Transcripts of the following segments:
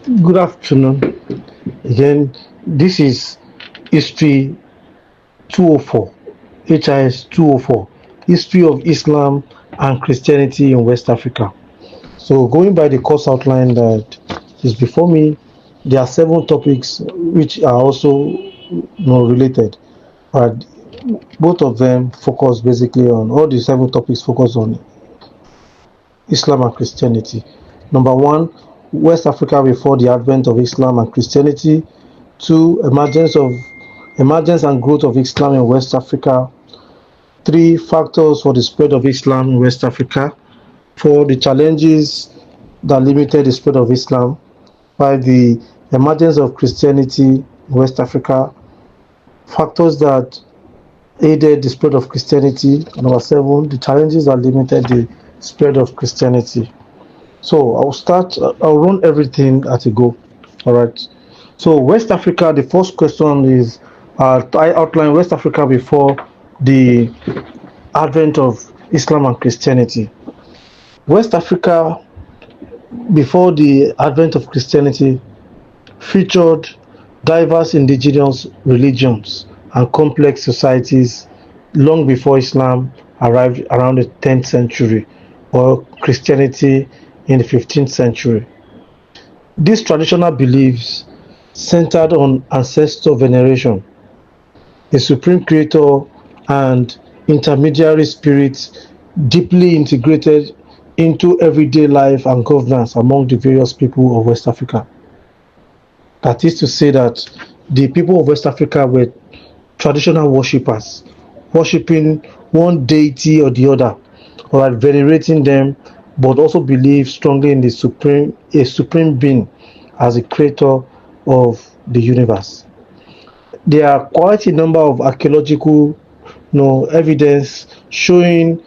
Good afternoon. Again, this is History 204, HIS 204, History of Islam and Christianity in West Africa. So, going by the course outline that is before me, there are seven topics which are also related, but both of them focus basically on all the seven topics focus on Islam and Christianity. Number one, West Africa before the advent of Islam and Christianity. Two, emergence and growth of Islam in West Africa. Three, factors for the spread of Islam in West Africa. Four, the challenges that limited the spread of Islam. Five, the emergence of Christianity in West Africa. Factors that aided the spread of Christianity. And number seven, the challenges that limited the spread of Christianity. So I'll run everything at a go. All right. So West Africa, the first question is, I outlined West Africa before the advent of Islam and Christianity. West Africa, before the advent of Christianity, featured diverse indigenous religions and complex societies long before Islam arrived around the 10th century or Christianity in the 15th century. These traditional beliefs centered on ancestor veneration, a supreme creator, and intermediary spirits deeply integrated into everyday life and governance among the various people of West Africa. That is to say that the people of West Africa were traditional worshippers, worshipping one deity or the other, or venerating them, but also believe strongly in a supreme being as the creator of the universe. There are quite a number of archaeological evidence showing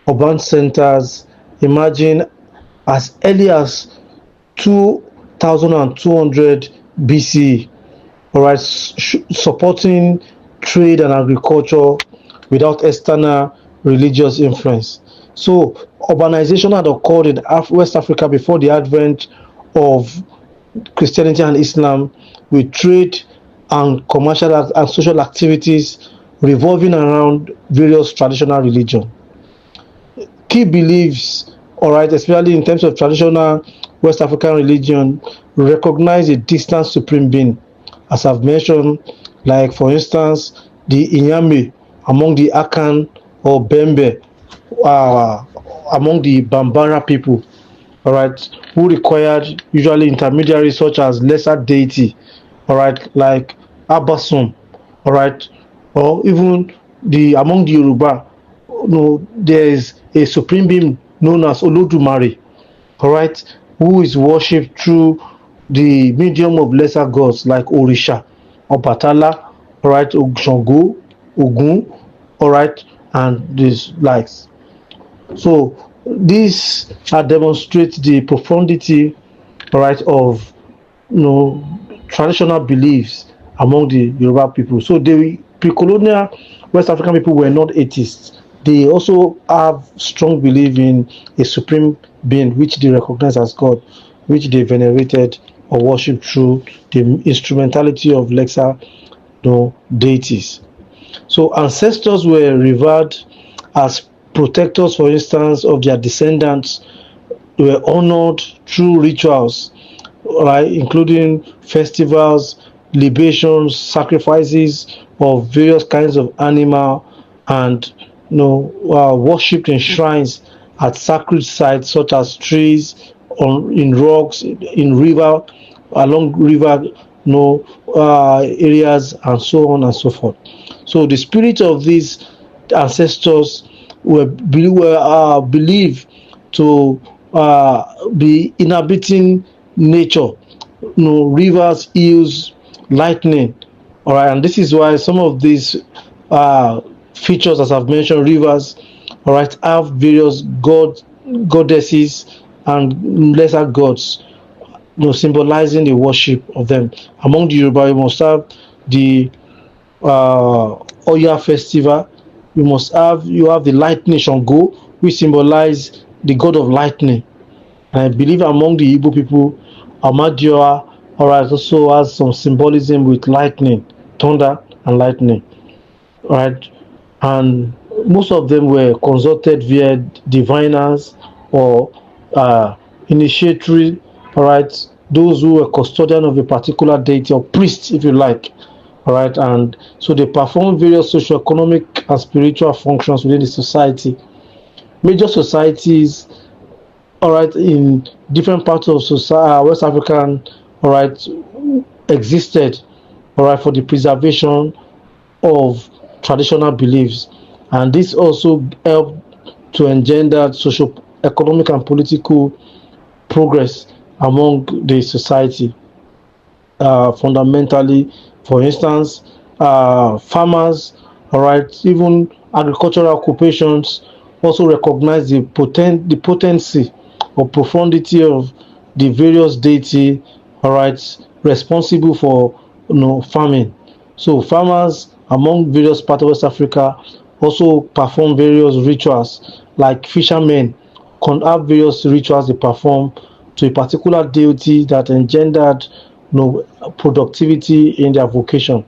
urban centers emerging as early as 2200 BC, all right, supporting trade and agriculture without external religious influence. So urbanization had occurred in West Africa before the advent of Christianity and Islam, with trade and commercial and social activities revolving around various traditional religion. Key beliefs, all right, especially in terms of traditional West African religion, recognize a distant supreme being, as I've mentioned, like for instance, the Inyame among the Akan or Bembe, among the Bambara people, all right, who required usually intermediaries such as lesser deity, all right, like Abasum, all right, or even the among the Yoruba, there is a supreme being known as Olodumare, all right, who is worshipped through the medium of lesser gods like Orisha, Obatala, all right, Shango, Ogun, all right, and these likes. So this demonstrates the profundity, all right, of traditional beliefs among the Yoruba people. So the pre-colonial West African people were not atheists. They also have strong belief in a supreme being which they recognize as God, which they venerated or worshipped through the instrumentality of lesser deities. So ancestors were revered as protectors, for instance, of their descendants. They were honored through rituals, right, including festivals, libations, sacrifices of various kinds of animal, and worshipped in shrines at sacred sites such as trees, in rocks, in river, along river, areas, and so on and so forth. So the spirit of these ancestors were believed to be inhabiting nature, rivers, hills, lightning. All right, and this is why some of these features, as I've mentioned, rivers, all right, have various goddesses, and lesser gods, symbolizing the worship of them. Among the Yoruba, you must have the Oya festival. You have the lightning Shango, which symbolize the god of lightning. And I believe among the Igbo people, Amadioa, all right, also has some symbolism with lightning, thunder and lightning, right? And most of them were consulted via diviners or uh, initiatory, all right, those who were custodian of a particular deity or priest, if you like, all right, and so they perform various socio-economic and spiritual functions within the society. Major societies, all right, in different parts of society, West African, all right, existed, all right, for the preservation of traditional beliefs, and this also helped to engender social, economic, and political progress among the society. Fundamentally, for instance, farmers, all right, even agricultural occupations also recognize the potency or profundity of the various deity, all right, responsible for farming. So farmers among various parts of West Africa also perform various rituals, like fishermen can have various rituals they perform to a particular deity that engendered productivity in their vocation.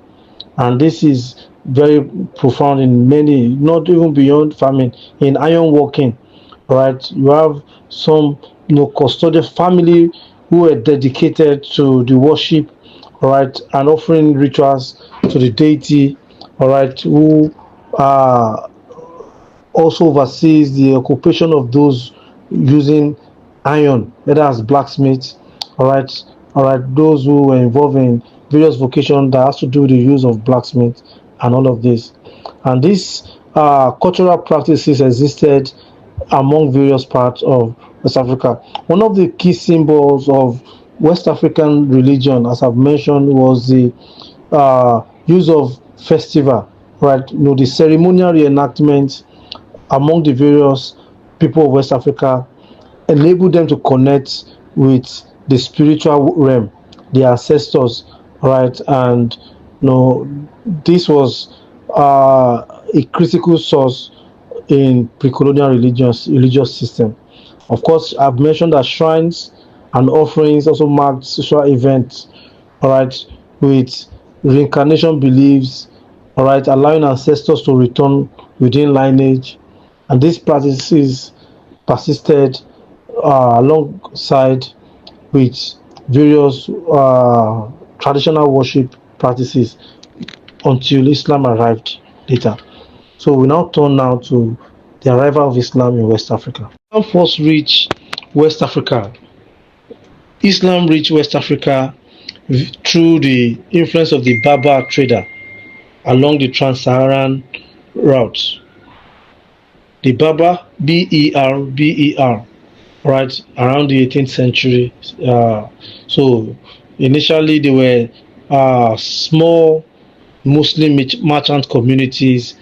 And this is very profound in many, not even beyond farming, in iron working, right? You have some custodial family who are dedicated to the worship, all right, and offering rituals to the deity, all right, who also oversees the occupation of those using iron, whether as blacksmiths, all right, those who were involved in various vocations that has to do with the use of blacksmith and all of this. And these cultural practices existed among various parts of West Africa. One of the key symbols of West African religion, as I've mentioned, was the use of festival, right? The ceremonial reenactment among the various people of West Africa enable them to connect with the spiritual realm, the ancestors, right? And this was a critical source in pre-colonial religious system. Of course, I've mentioned that shrines and offerings also marked social events, all right, with reincarnation beliefs, all right, allowing ancestors to return within lineage, and these practices persisted alongside with various traditional worship practices until Islam arrived later. So we now turn now to the arrival of Islam in West Africa. Islam first reached West Africa. Islam reached West Africa through the influence of the Berber trader along the Trans-Saharan route. The Berber, Berber, right, around the 18th century. So initially they were small Muslim merchant communities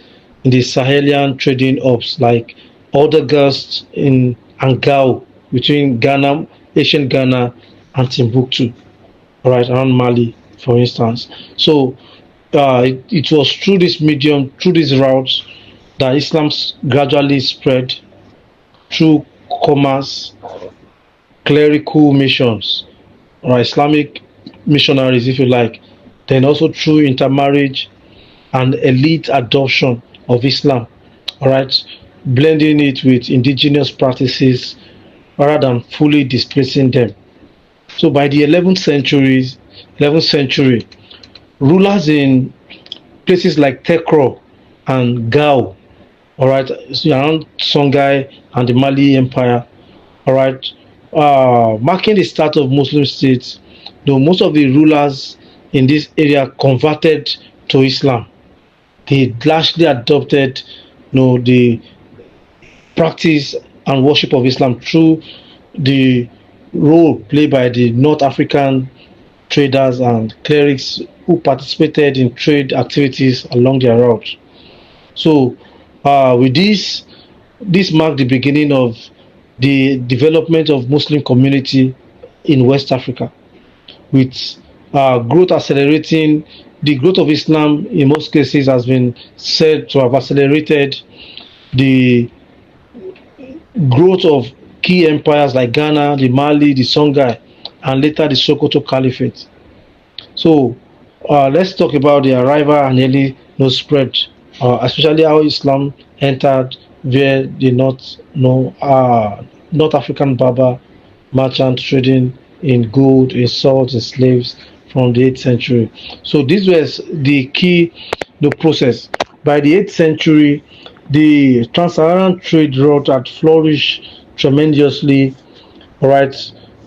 in the Sahelian trading hubs like Aldegast in Angao between Ghana, ancient Ghana, and Timbuktu, right, around Mali, for instance. So it was through this medium, through these routes, that Islam gradually spread through commerce, clerical missions, or Islamic missionaries, if you like, then also through intermarriage and elite adoption of Islam, all right, blending it with indigenous practices rather than fully displacing them. So by the 11th century, rulers in places like Tekro and Gao, all right, so around Songhai and the Mali Empire, all right, marking the start of Muslim states, though most of the rulers in this area converted to Islam. They largely adopted the practice and worship of Islam through the role played by the North African traders and clerics who participated in trade activities along their route. So with this marked the beginning of the development of Muslim community in West Africa, with growth accelerating. The growth of Islam in most cases has been said to have accelerated the growth of key empires like Ghana, the Mali, the Songhai, and later the Sokoto Caliphate. So let's talk about the arrival and early spread, especially how Islam entered via the North African Berber merchant trading in gold, in salt, in slaves from the 8th century. So this was the key the process. By the 8th century, the trans-Saharan trade route had flourished tremendously, right,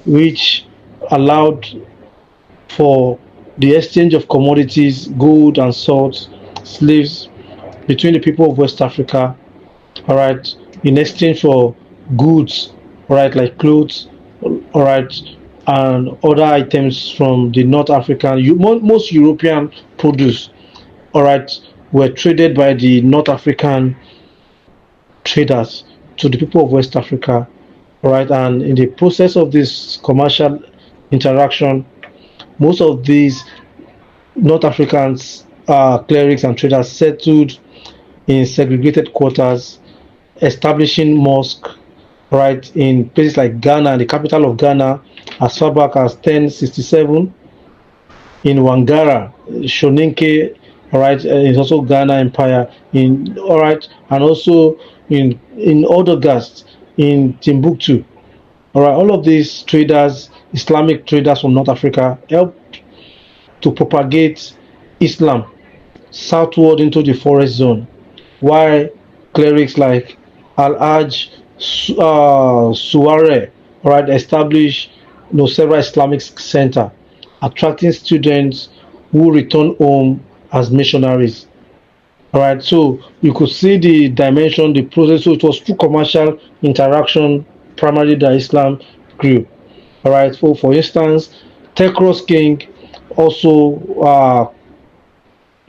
which allowed for the exchange of commodities, gold and salt, slaves between the people of West Africa, all right, in exchange for goods, all right, like clothes, all right, and other items from the North African, most European produce, all right, were traded by the North African traders to the people of West Africa, all right, and in the process of this commercial interaction, most of these North Africans, clerics and traders settled in segregated quarters, establishing mosques, right, in places like Ghana, the capital of Ghana, as far back as 1067, in Wangara, Shoninke, all right, is also Ghana Empire, in all right, and also in Odogast, in Timbuktu. All right, all of these traders, Islamic traders from North Africa, helped to propagate Islam southward into the forest zone, while clerics like Al-Hajj Suware, right, established several Islamic centers, attracting students who return home as missionaries. All right, so you could see the dimension, the process. So it was through commercial interaction, primarily that Islam grew. All right, so for instance, Tekros King also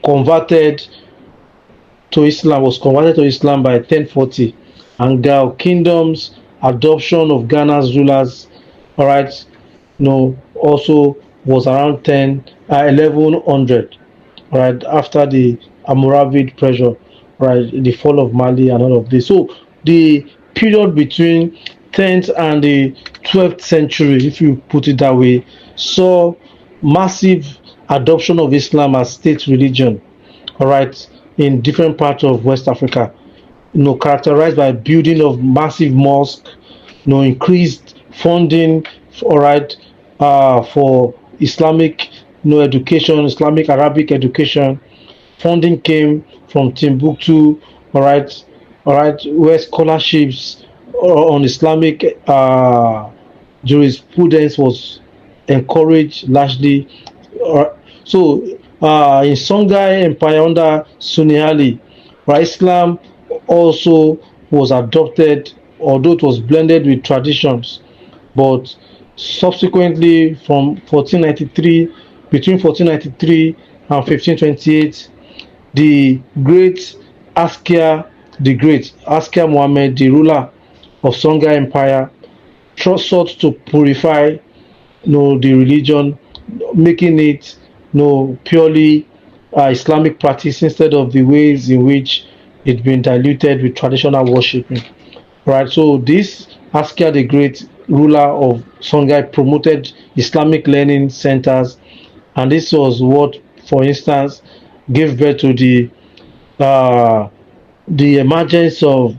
converted was converted to Islam by 1040, and Gal Kingdom's adoption of Ghana's rulers, all right, also was around 1100, right, after the Almoravid pressure, right, the fall of Mali and all of this. So the period between 10th and the 12th century, if you put it that way, saw massive adoption of Islam as state religion, all right, in different parts of West Africa, characterized by building of massive mosques, increased funding, all right, for Islamic, education, Islamic Arabic education. Funding came from Timbuktu, all right, where scholarships on Islamic jurisprudence was encouraged largely. So in Songhai Empire under Sunni Ali, right, Islam also was adopted, although it was blended with traditions. But subsequently, from 1493, between 1493 and 1528, the great Askia Muhammad, the ruler of Songhai Empire, sought to purify the religion, making it purely Islamic practice instead of the ways in which it's been diluted with traditional worshiping. Right, so this Askia the Great, ruler of Songhai, promoted Islamic learning centers, and this was what, for instance, gave birth to uh, the emergence of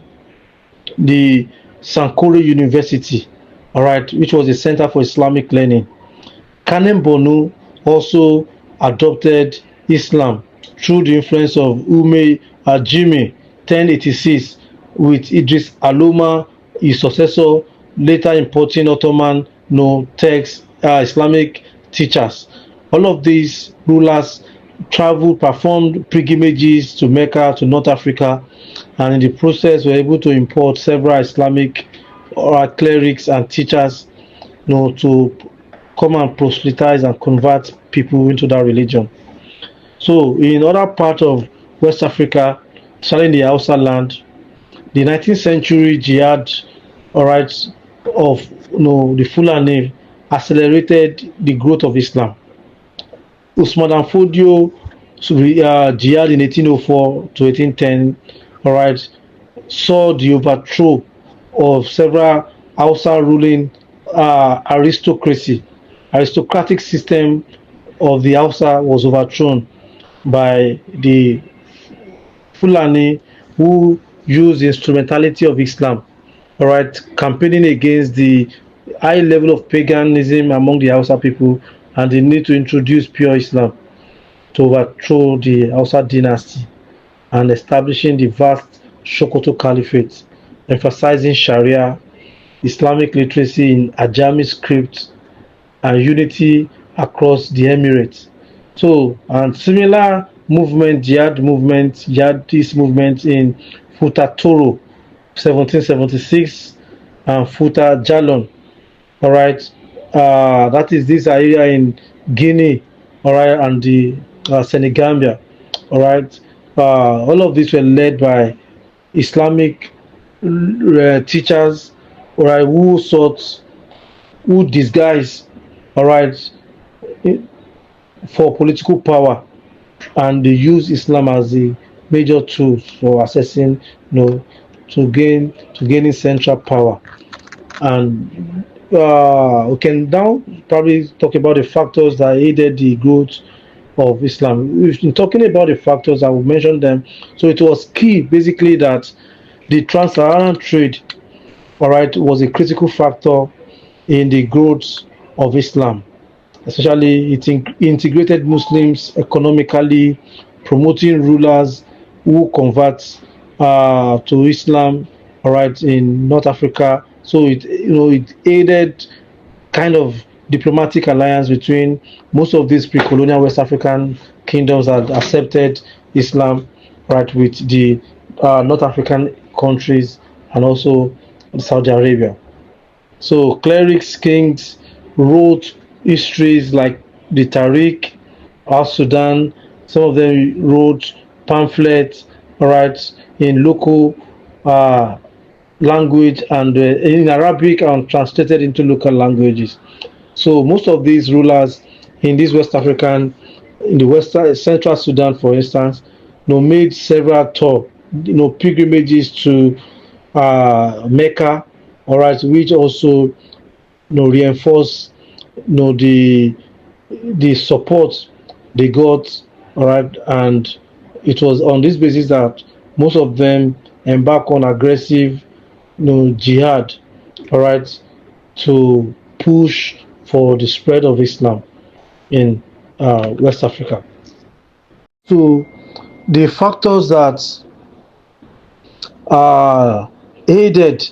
the Sankore University, all right, which was a center for Islamic learning. Kanem Bonu also adopted Islam through the influence of Ume Jimmy 1086, with Idris Aluma, his successor, later importing Ottoman texts, Islamic teachers. All of these rulers traveled, performed pilgrimages to Mecca, to North Africa, and in the process were able to import several Islamic clerics and teachers to come and proselytize and convert people into that religion. So in other parts of West Africa, especially in the Hausa land, the 19th century jihad, all right, of the Fulani accelerated the growth of Islam. Usman Dan Fodio jihad in 1804 to 1810, all right, saw the overthrow of several Hausa ruling aristocracy, aristocratic system of the Hausa was overthrown by the Fulani, who used the instrumentality of Islam, all right, campaigning against the high level of paganism among the Hausa people and the need to introduce pure Islam to overthrow the Hausa dynasty and establishing the vast Sokoto Caliphate, emphasizing Sharia, Islamic literacy in Ajami script, and unity across the Emirates. So, and similar movement, jihadist movement in Futa Toro, 1776, and Futa Jalon, all right. That is this area in Guinea, all right, and the Senegambia, all right. All of these were led by Islamic teachers, all right, who disguise, all right, for political power, and they use Islam as the major tool for accessing, to gaining central power. And we can now probably talk about the factors that aided the growth of Islam. We've been talking about the factors, I will mention them. So it was key, basically, that the trans-Saharan trade, all right, was a critical factor in the growth of Islam. Especially, it integrated Muslims economically, promoting rulers who convert to Islam, all right, in North Africa. So it aided kind of diplomatic alliance between most of these pre-colonial West African kingdoms that accepted Islam, right, with the North African countries and also Saudi Arabia. So clerics, kings wrote histories like the Tariq, Al Sudan. Some of them wrote pamphlets, all right, in local uh, language and in Arabic and translated into local languages. So most of these rulers in this West African, in the Western Central Sudan, for instance, made several tour, pilgrimages to Mecca, all right, which also reinforce the support they got, all right, and it was on this basis that most of them embark on aggressive jihad, all right, to push for the spread of Islam in West Africa. So the factors that aided,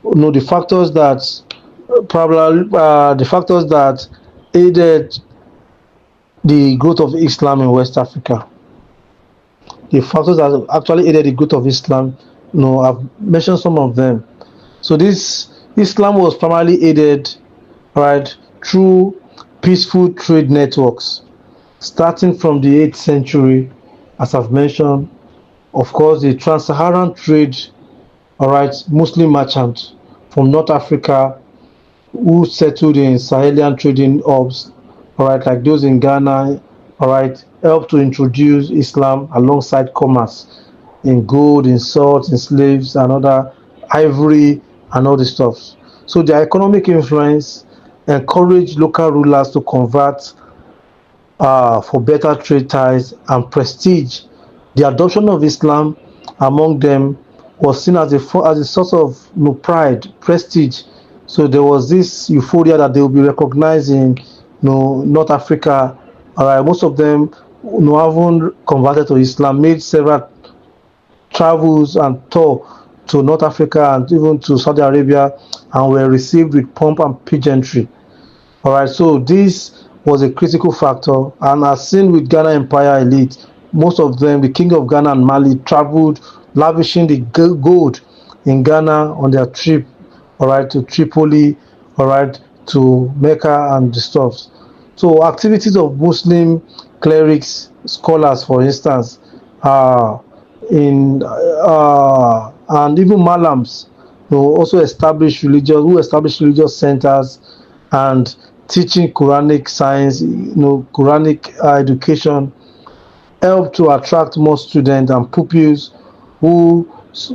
the factors that the factors that aided the growth of Islam in West Africa. The factors that actually aided the growth of Islam, I've mentioned some of them. So this Islam was primarily aided, right, through peaceful trade networks, starting from the 8th century, as I've mentioned. Of course, the trans-Saharan trade, all right, Muslim merchants from North Africa who settled in Sahelian trading hubs, all right, like those in Ghana, all right, helped to introduce Islam alongside commerce in gold, in salt, in slaves, and other ivory, and all this stuff. So their economic influence encouraged local rulers to convert for better trade ties and prestige. The adoption of Islam among them was seen as a source of pride, prestige. So there was this euphoria that they will be recognized in North Africa. All right, most of them having converted to Islam, made several travels and tour to North Africa and even to Saudi Arabia, and were received with pomp and pageantry. All right, so this was a critical factor, and as seen with Ghana Empire elite, most of them, the king of Ghana and Mali, traveled, lavishing the gold in Ghana on their trip, all right, to Tripoli, all right, to Mecca and the stuff. So activities of Muslim clerics, scholars, for instance, and even Malams, also established religious centers and teaching Quranic science, Quranic education, help to attract more students and pupils who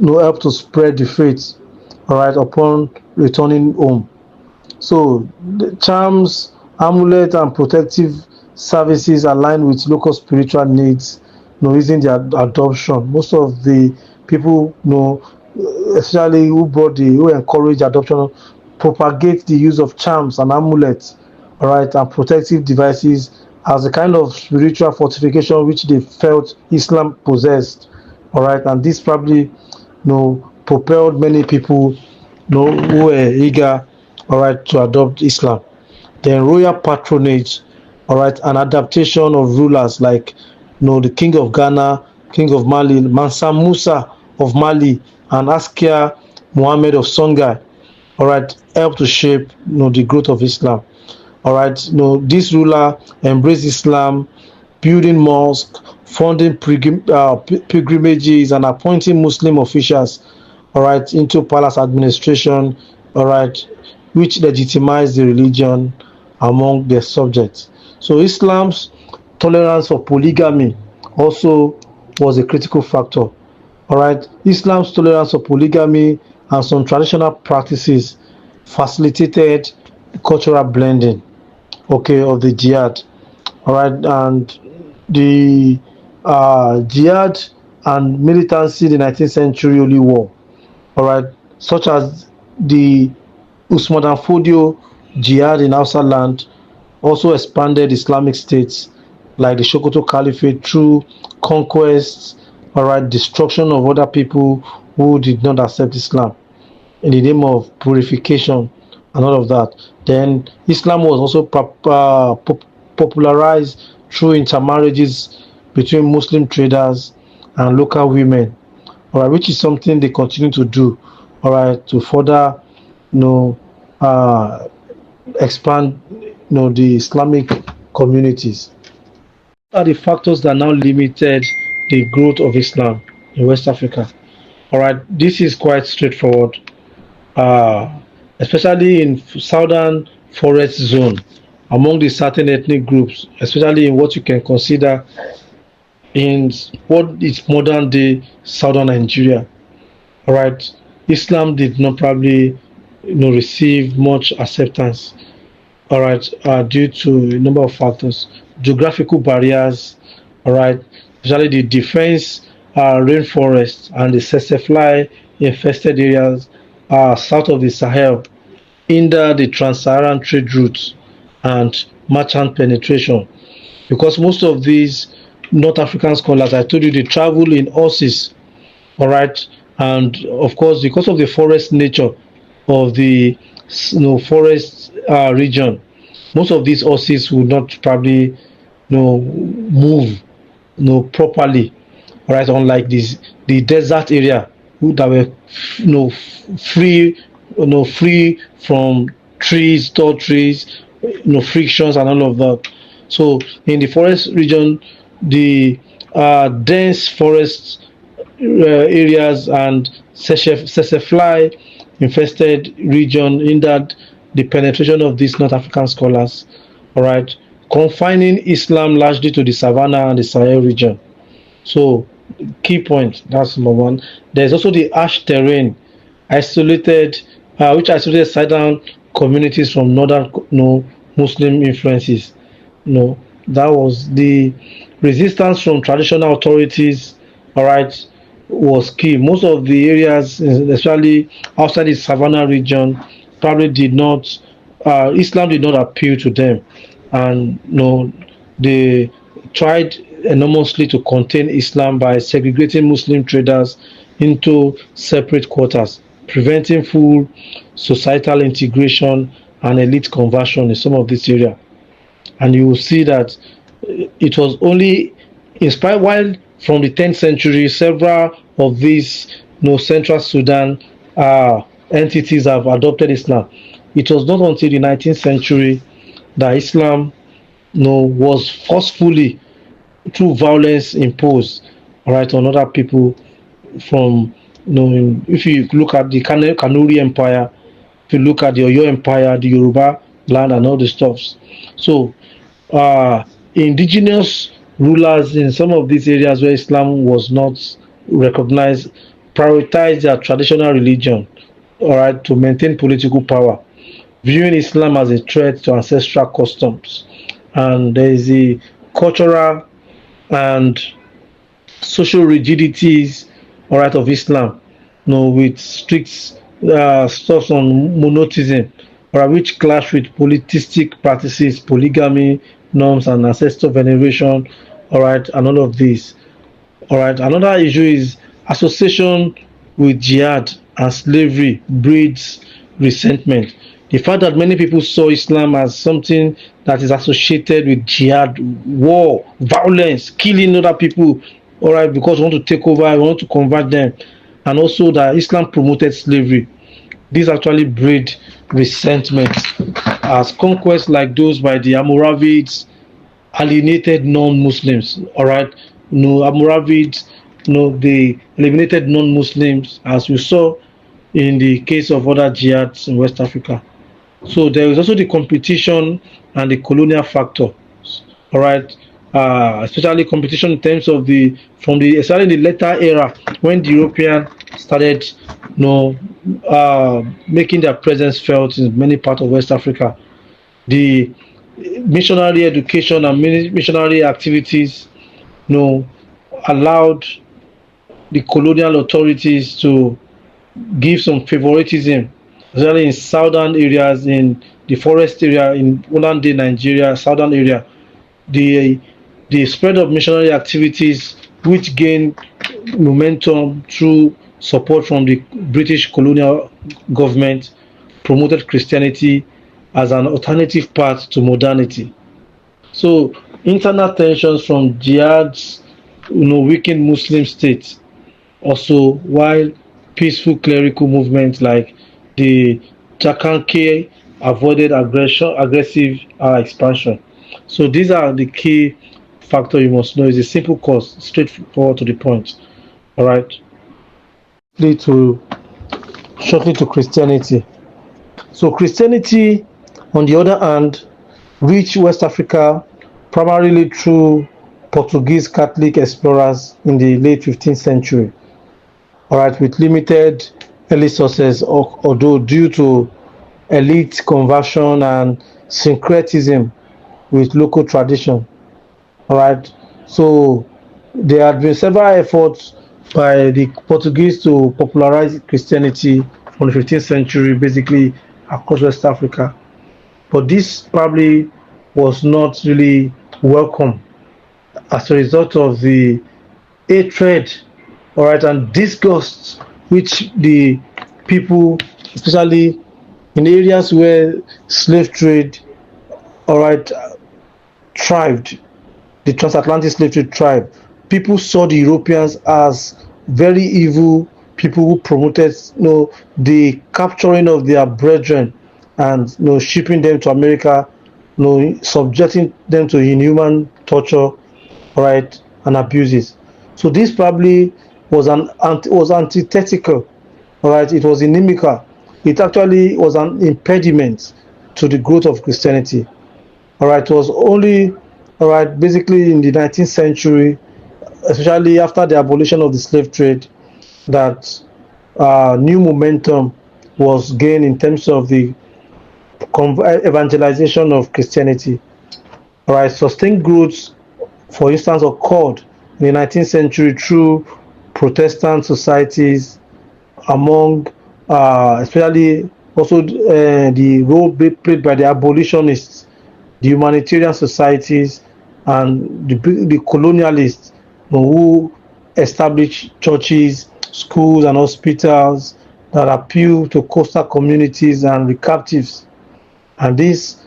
help to spread the faith, all right, upon returning home. So the charms amulet and protective services aligned with local spiritual needs, using their adoption. Most of the people, especially who encourage adoption, propagate the use of charms and amulets, all right, and protective devices as a kind of spiritual fortification which they felt Islam possessed, all right, and this probably propelled many people who were eager, all right, to adopt Islam. Then royal patronage, all right, an adaptation of rulers like the King of Ghana, King of Mali, Mansa Musa of Mali, and Askia Muhammad of Songhai, all right, helped to shape the growth of Islam. All right, this ruler embraced Islam, building mosques, funding pilgrimages, and appointing Muslim officials, all right, into palace administration, all right, which legitimized the religion among their subjects. So Islam's tolerance for polygamy also was a critical factor. All right, Islam's tolerance for polygamy and some traditional practices facilitated cultural blending, okay, of the jihad. All right, and the jihad and militancy in the 19th century holy war, all right, such as the Usman dan Fodio jihad in Hausa land, also expanded Islamic states like the Sokoto Caliphate through conquests, all right, destruction of other people who did not accept Islam in the name of purification and all of that. Then Islam was also popularized through intermarriages between Muslim traders and local women, all right, which is something they continue to do, all right, to further, you know, uh, expand, the Islamic communities. What are the factors that now limited the growth of Islam in West Africa? All right, this is quite straightforward, uh, especially in southern forest zone among the certain ethnic groups, especially in what you can consider in what is modern day southern Nigeria. All right, Islam did not probably receive much acceptance. All right, due to a number of factors, geographical barriers. All right, especially the defense rainforest and the fly infested areas south of the Sahel hinder the trans-Saharan trade routes and merchant penetration, because most of these North African scholars, I told you, they travel in horses, all right, and of course, because of the forest nature of the forest region, most of these horses will not probably move properly, all right, unlike this the desert area that were free, free from trees, tall trees, frictions and all of that. So in the forest region, the dense forest areas and fly infested region hindered the penetration of these North African scholars, all right, confining Islam largely to the Savannah and the Sahel region. So, key point, that's number one. There's also the ash terrain, isolated, which isolated southern communities from northern Muslim influences. That was the resistance from traditional authorities, all right, was key. Most of the areas, especially outside the Savannah region, probably did not, Islam did not appeal to them. And they tried enormously to contain Islam by segregating Muslim traders into separate quarters, preventing full societal integration and elite conversion in some of this area. And you will see that it was only inspired while from the 10th century several of these central Sudan entities have adopted Islam. It was not until the 19th century that Islam was forcefully through violence imposed, all right, on other people from if you look at the Kanuri Empire, if you look at the Oyo Empire, the Yoruba land and all the stuffs. So indigenous rulers in some of these areas where Islam was not recognized prioritized their traditional religion, all right, to maintain political power viewing Islam as a threat to ancestral customs. And there is the cultural and social rigidities, all right, of Islam, with strict stuff on monotheism, all right, which clash with polytheistic practices, polygamy norms, and ancestor veneration, all right, and all of this. All right. Another issue is association with jihad and slavery breeds resentment. The fact that many people saw Islam as something that is associated with jihad, war, violence, killing other people, all right, because we want to take over, we want to convert them, and also that Islam promoted slavery. This actually breed resentment as conquests like those by the Almoravids alienated non-Muslims. All right, Almoravids, they eliminated non-Muslims, as we saw in the case of other jihads in West Africa. So there is also the competition and the colonial factor. All right, especially competition in terms of especially in the later era when the European started, making their presence felt in many parts of West Africa. The missionary education and missionary activities, allowed the colonial authorities to give some favoritism, especially in southern areas, in the forest area, in Olande, Nigeria, southern area. The the spread of missionary activities, which gained momentum through support from the British colonial government, promoted Christianity as an alternative path to modernity. So internal tensions from jihad's, weakened Muslim states. Also, while peaceful clerical movements like the Chakanke avoided aggressive expansion. So these are the key factor you must know. It's a simple course, straightforward to the point. All right. Lead to shortly to Christianity. So Christianity, on the other hand, reached West Africa primarily through Portuguese Catholic explorers in the late 15th century. All right, with limited early sources, although due to elite conversion and syncretism with local tradition. All right, so there had been several efforts by the Portuguese to popularize Christianity from the 15th century, basically across West Africa. But this probably was not really welcome as a result of the hatred, all right, and disgust which the people, especially in areas where slave trade, all right, thrived, the transatlantic slave trade thrived. People saw the Europeans as very evil people who promoted, the capturing of their brethren and shipping them to America, subjecting them to inhuman torture, right, and abuses. So this probably was antithetical, all right. It was inimical. It actually was an impediment to the growth of Christianity. All right, it was only, all right, basically in the 19th century, especially after the abolition of the slave trade, that new momentum was gained in terms of the evangelization of Christianity. All right, sustained growth, for instance, occurred in the 19th century through Protestant societies, among especially also the role played by the abolitionists, the humanitarian societies, and the colonialists who established churches, schools, and hospitals that appeal to coastal communities and the captives. And this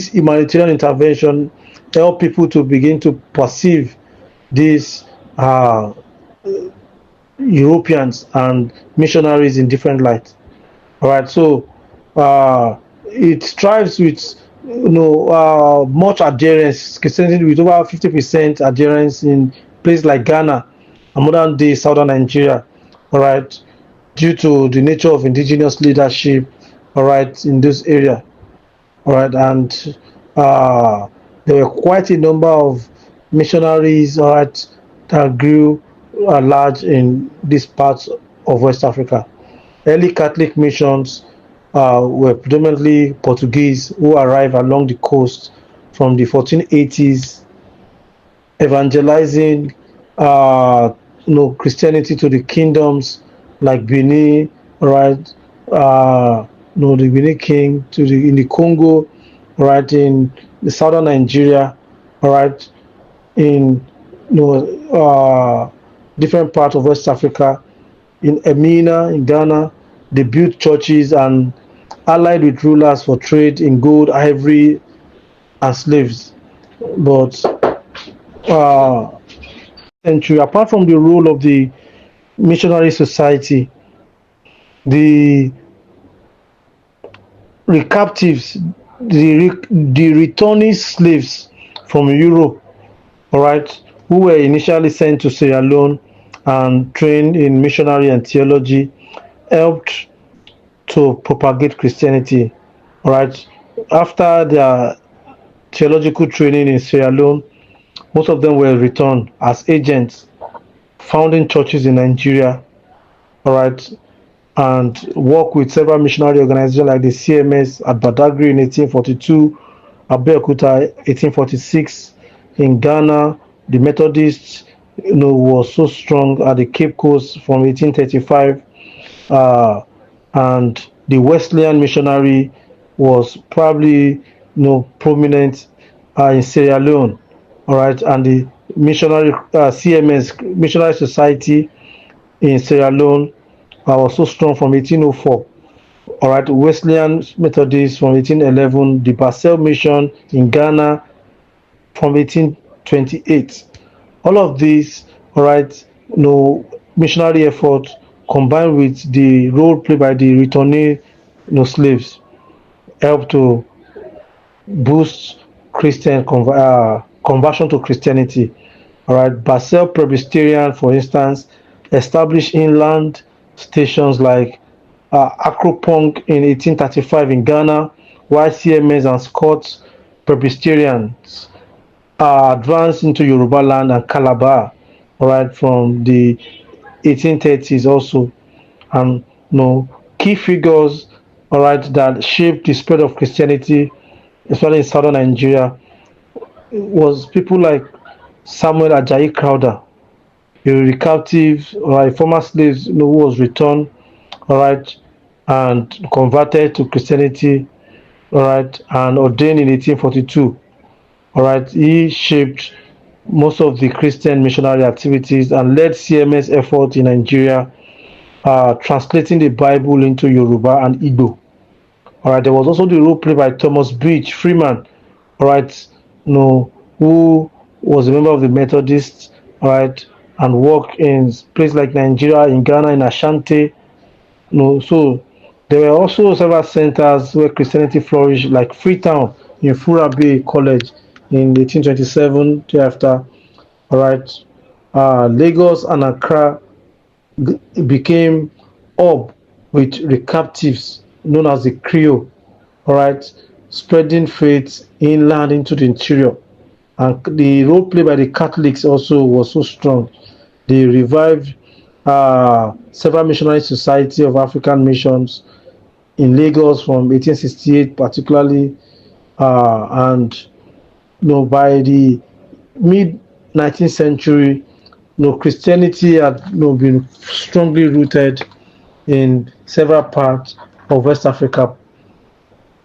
humanitarian intervention help people to begin to perceive these Europeans and missionaries in different light. All right, so it strives with much adherence, Christianity with over 50% adherence in places like Ghana and modern day southern Nigeria. All right, due to the nature of indigenous leadership, all right, in this area. All right, and there were quite a number of missionaries, all right, that grew large in these parts of West Africa. Early Catholic missions, were predominantly Portuguese who arrived along the coast from the 1480s, evangelizing Christianity to the kingdoms like Benin, right? The Benin king to the in the Congo, right, in the southern Nigeria, all right, in different parts of West Africa, in Emina, in Ghana. They built churches and allied with rulers for trade in gold, ivory, and slaves. But uh, century, apart from the role of the missionary society, the captives, the returning slaves from Europe, all right, who were initially sent to Sierra Leone and trained in missionary and theology, helped to propagate Christianity. All right, after their theological training in Sierra Leone, most of them were returned as agents, founding churches in Nigeria. All right, and work with several missionary organizations like the CMS at Badagry in 1842, Abeokuta 1846. In Ghana, the Methodists was so strong at the Cape Coast from 1835, uh, and the Wesleyan missionary was probably prominent in Sierra Leone. All right, and the missionary CMS Missionary Society in Sierra Leone was so strong from 1804. All right, Wesleyan Methodists from 1811, the Basel Mission in Ghana from 1828. All of these, all right, missionary effort combined with the role played by the returning slaves helped to boost conversion to Christianity. All right, Basel Presbyterian, for instance, established inland stations like Akropong in 1835 in Ghana, while CMS and Scots Presbyterians advanced into Yoruba land and Calabar, all right, from the 1830s also. And key figures, all right, that shaped the spread of Christianity, especially in southern Nigeria, was people like Samuel Ajayi Crowther, a captive or a former slave who was returned, all right, and converted to Christianity, all right, and ordained in 1842. All right, he shaped most of the Christian missionary activities and led CMS effort in Nigeria, translating the Bible into Yoruba and Igbo. All right, there was also the role played by Thomas Beach Freeman, all right, who was a member of the Methodists, all right, and worked in places like Nigeria, in Ghana, in Ashanti. So there were also several centers where Christianity flourished, like Freetown in Furabe College in 1827. Thereafter, all right, Lagos and Accra became hub with the captives known as the Creole, all right, spreading faith inland into the interior. And the role played by the Catholics also was so strong. They revived several missionary society of African missions in Lagos from 1868, particularly, and by the mid 19th century, Christianity had been strongly rooted in several parts of West Africa,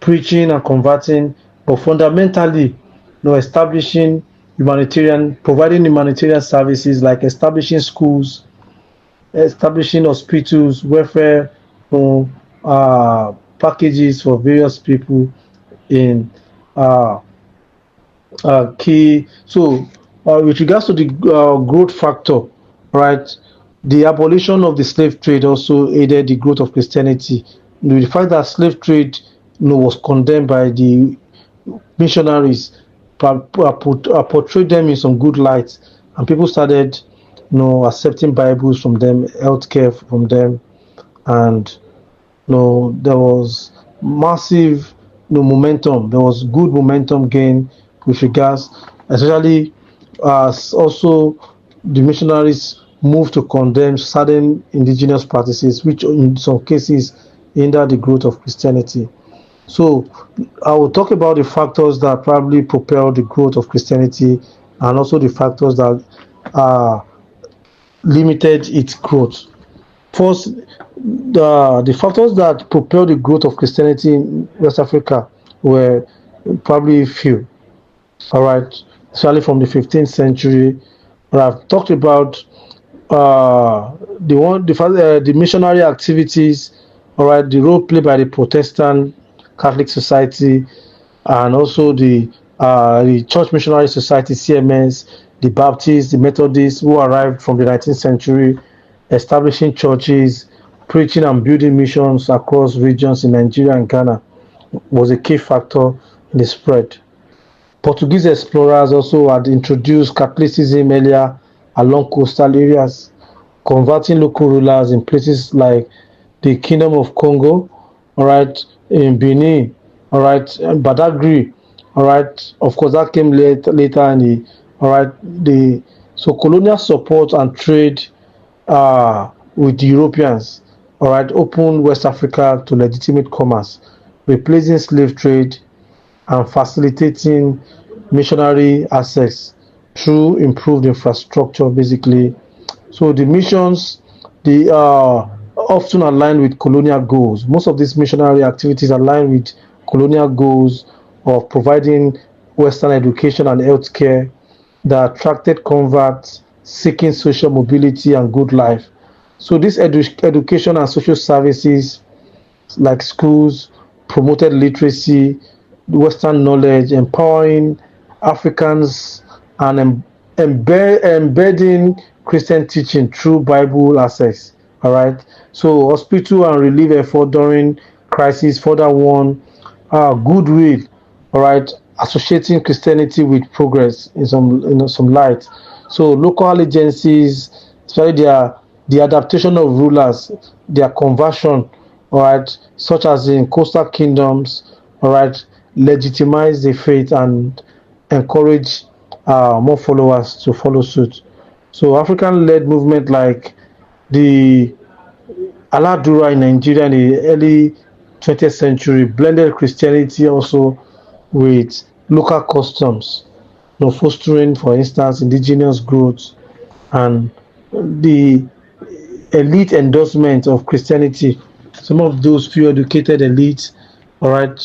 preaching and converting, but fundamentally, establishing providing humanitarian services like establishing schools, establishing hospitals, welfare packages for various people in uh, key. So, with regards to the growth factor, right, the abolition of the slave trade also aided the growth of Christianity. The fact that slave trade was condemned by the missionaries portrayed them in some good light, and people started accepting Bibles from them, healthcare from them, and there was massive momentum. There was good momentum gain with regards, especially as also the missionaries moved to condemn certain indigenous practices, which in some cases hinder the growth of Christianity. So I will talk about the factors that probably propel the growth of Christianity and also the factors that limited its growth. First, the factors that propelled the growth of Christianity in West Africa were probably few. All right, especially from the 15th century. But I've talked about the missionary activities. All right, the role played by the Protestant Catholic Society and also the Church Missionary Society (CMS), the Baptists, the Methodists who arrived from the 19th century, establishing churches, preaching and building missions across regions in Nigeria and Ghana was a key factor in the spread. Portuguese explorers also had introduced Catholicism earlier along coastal areas, converting local rulers in places like the Kingdom of Congo, all right, in Benin, all right, and Badagry, all right. Of course, that came later in the, all right, the so colonial support and trade with the Europeans, all right, opened West Africa to legitimate commerce, replacing slave trade and facilitating missionary access through improved infrastructure basically. So the missions, they are often aligned with colonial goals. Most of these missionary activities align with colonial goals of providing Western education and healthcare that attracted converts seeking social mobility and good life. So this education and social services like schools promoted literacy, Western knowledge, empowering Africans, and embedding Christian teaching through Bible access. All right. So hospital and relief effort during crisis further won goodwill. All right, associating Christianity with progress in some light. So local agencies, especially the adaptation of rulers, their conversion, all right, such as in coastal kingdoms, all right, legitimize the faith and encourage more followers to follow suit. So African-led movement like the Aladura in Nigeria in the early 20th century blended Christianity also with local customs, fostering, for instance, indigenous growth and the elite endorsement of Christianity. Some of those few educated elites, all right,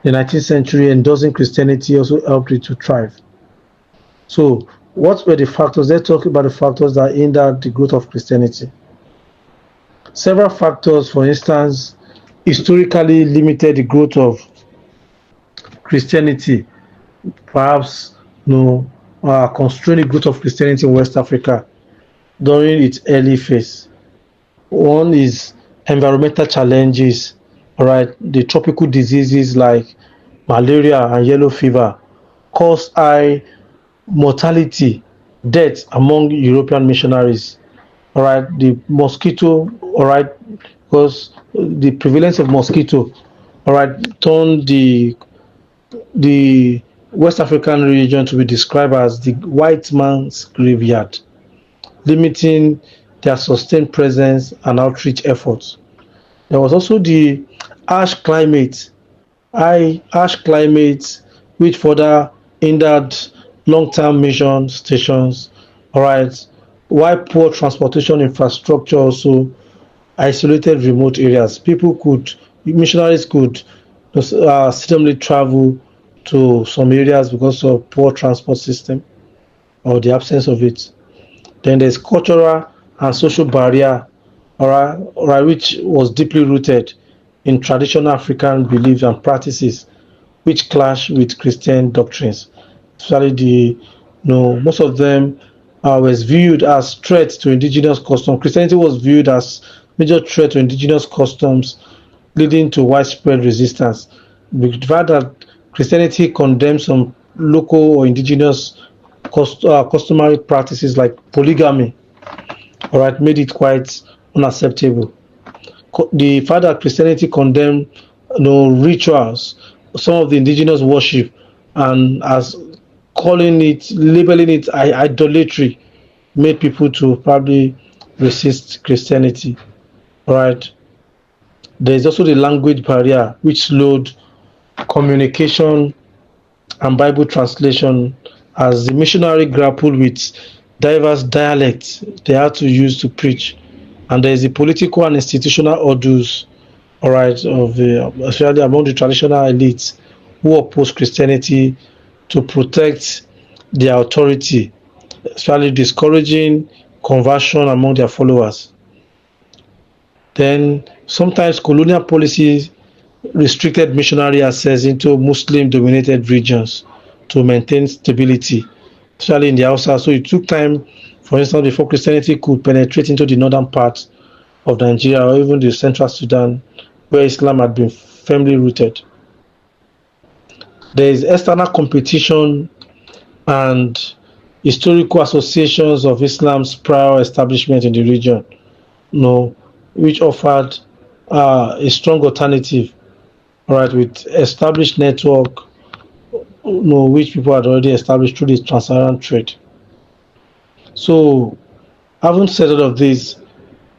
the 19th century endorsing Christianity also helped it to thrive. So, what were the factors? Let's talk about the factors that hindered the growth of Christianity. Several factors, for instance, historically limited the growth of Christianity, perhaps constraining the growth of Christianity in West Africa during its early phase. One is environmental challenges, all right, the tropical diseases like malaria and yellow fever caused high mortality, death among European missionaries. All right, the mosquito, all right, because the prevalence of mosquito, all right, turned the West African region to be described as the white man's graveyard, limiting their sustained presence and outreach efforts. There was also the harsh climate, harsh climate, which further hindered long-term mission stations. All right, while poor transportation infrastructure also isolated remote areas. Missionaries could seldomly travel to some areas because of poor transport system or the absence of it. Then there's cultural and social barrier, all right, which was deeply rooted in traditional African beliefs and practices, which clash with Christian doctrines. Especially most of them was viewed as threats to indigenous customs. Christianity was viewed as major threat to indigenous customs, leading to widespread resistance. The fact that Christianity condemns some local or indigenous customary practices like polygamy, all right, made it quite unacceptable. The fact that Christianity condemned rituals, some of the indigenous worship, and as labeling it idolatry, made people to probably resist Christianity. All right. There is also the language barrier, which slowed communication and Bible translation as the missionary grappled with diverse dialects they had to use to preach. And there is the political and institutional hurdles, all right, of especially among the traditional elites who oppose Christianity to protect their authority, especially discouraging conversion among their followers. Then sometimes colonial policies restricted missionary access into Muslim dominated regions to maintain stability, especially in the outside. So it took time, for instance, before Christianity could penetrate into the northern part of Nigeria or even the central Sudan, where Islam had been firmly rooted. There is external competition and historical associations of Islam's prior establishment in the region, which offered a strong alternative, all right, with established network, which people had already established through the trans-Saharan trade. So, having said all of this,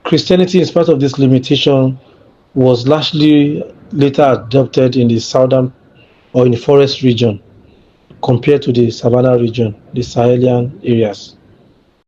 Christianity, in spite of this limitation, was largely later adopted in the southern or in the forest region compared to the Savannah region, the Sahelian areas.